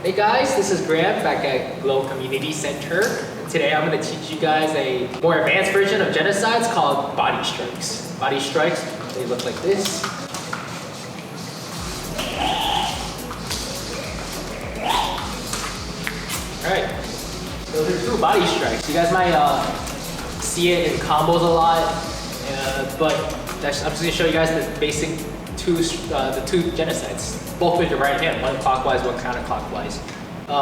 Hey guys, this is Graham back at Glow Community Center. And today I'm going to teach you guys a more advanced version of genocides called body strikes. Body strikes, they look like this. Alright, those are two body strikes. You guys might see it in combos a lot, but I'm just going to show you guys the basic two genocides. Both with your right hand, one clockwise, one counterclockwise.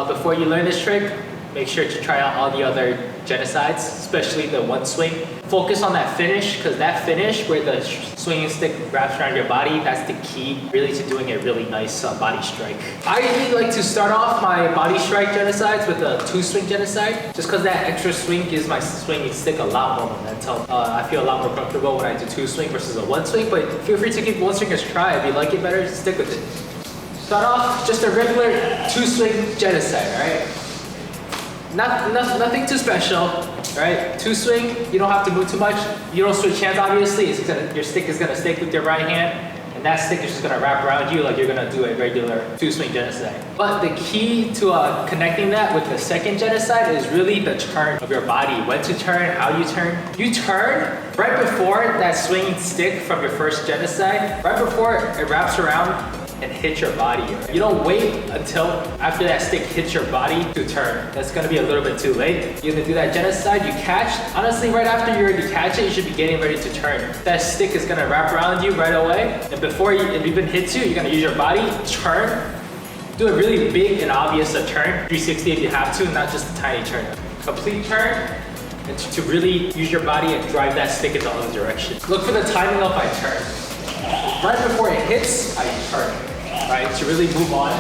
Before you learn this trick, make sure to try out all the other genocides, especially the one swing. Focus on that finish, because that finish where the swinging stick wraps around your body, that's the key really to doing a really nice body strike. I usually like to start off my body strike genocides with a two swing genocide, just because that extra swing gives my swinging stick a lot more momentum. I feel a lot more comfortable when I do two swing versus a one swing, but feel free to give one swing a try. If you like it better, stick with it. Start off just a regular two swing genocide, alright? Nothing too special, right? Two swing, you don't have to move too much. You don't switch hands, obviously. Your stick is gonna stick with your right hand, and that stick is just gonna wrap around you like you're gonna do a regular two swing genocide. But the key to connecting that with the second genocide is really the turn of your body. When to turn, how you turn. You turn right before that swinging stick from your first genocide, right before it wraps around and hit your body. You don't wait until after that stick hits your body to turn. That's gonna be a little bit too late. You're gonna do that genocide, you catch. Honestly, right after you already catch it, you should be getting ready to turn. That stick is gonna wrap around you right away. And before it even hits you, you're gonna use your body, turn. Do a really big and obvious turn. 360 if you have to, not just a tiny turn. Complete turn. And to really use your body and drive that stick in the other direction. Look for the timing of my turn. Right before it hits, I turn. Right, to really move on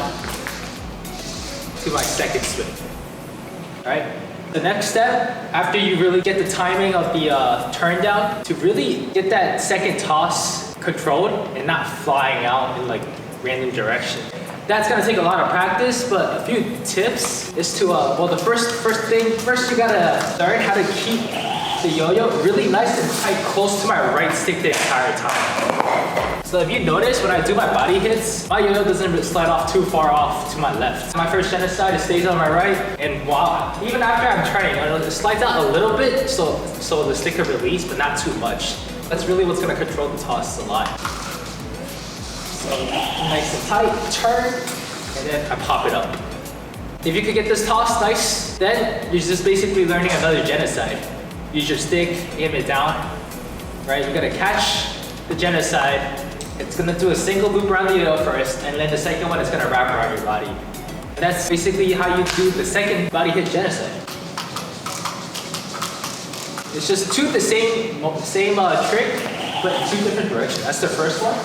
to my second swing. Alright, the next step, after you really get the timing of the turn down, to really get that second toss controlled and not flying out in like random direction. That's gonna take a lot of practice, but a few tips is to, well, the first you gotta learn how to keep the yo-yo really nice and tight, close to my right stick the entire time. So if you notice, when I do my body hits, my yo-yo doesn't slide off too far off to my left. My first genocide, it stays on my right, and wow, even after I'm turning, it slides out a little bit, so the stick can release, but not too much. That's really what's gonna control the toss a lot. So nice and tight, turn, and then I pop it up. If you could get this toss nice, then you're just basically learning another genocide. Use your stick, aim it down, right? You're gonna catch the genocide. It's gonna do a single loop around the yo-yo first, and then the second one is gonna wrap around your body. And that's basically how you do the second body hit genocide. It's just the same trick, but in two different directions. That's the first one.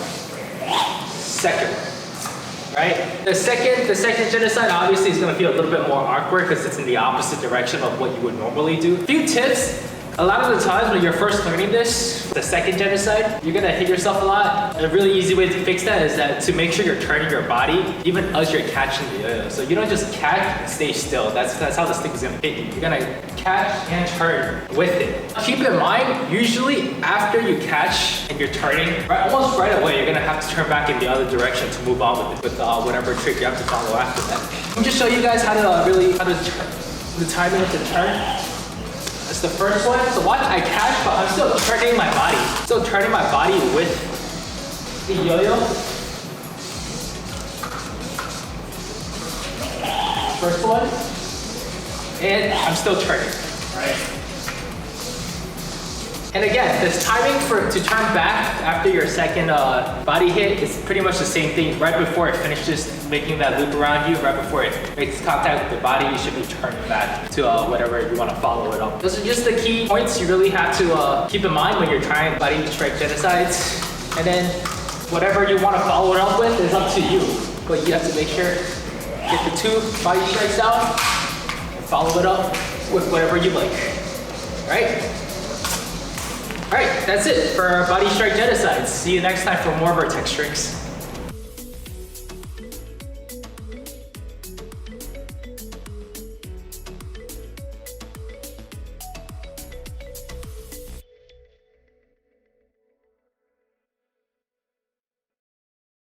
Second one, right? The second genocide obviously is gonna feel a little bit more awkward because it's in the opposite direction of what you would normally do. A few tips. A lot of the times when you're first learning this, the second genocide, you're gonna hit yourself a lot. A really easy way to fix that is that to make sure you're turning your body even as you're catching the yo-yo. So you don't just catch and stay still. That's how the stick is gonna hit you. You're gonna catch and turn with it. Keep in mind, usually after you catch and you're turning, almost right away, you're gonna have to turn back in the other direction to move on with whatever trick you have to follow after that. Let me just show you guys how to turn, the timing of the turn. That's the first one. So watch, I catch, but I'm still turning my body. Still turning my body with the yo-yo. First one. And I'm still turning, right? And again, this timing to turn back after your second body hit is pretty much the same thing. Right before it finishes making that loop around you, right before it makes contact with the body, you should be turning back to whatever you want to follow it up. Those are just the key points you really have to keep in mind when you're trying body strike genocides. And then whatever you want to follow it up with is up to you. But you have to make sure, get the two body strikes out, and follow it up with whatever you like, right? Alright, that's it for our body strike genocides. See you next time for more vertex tricks.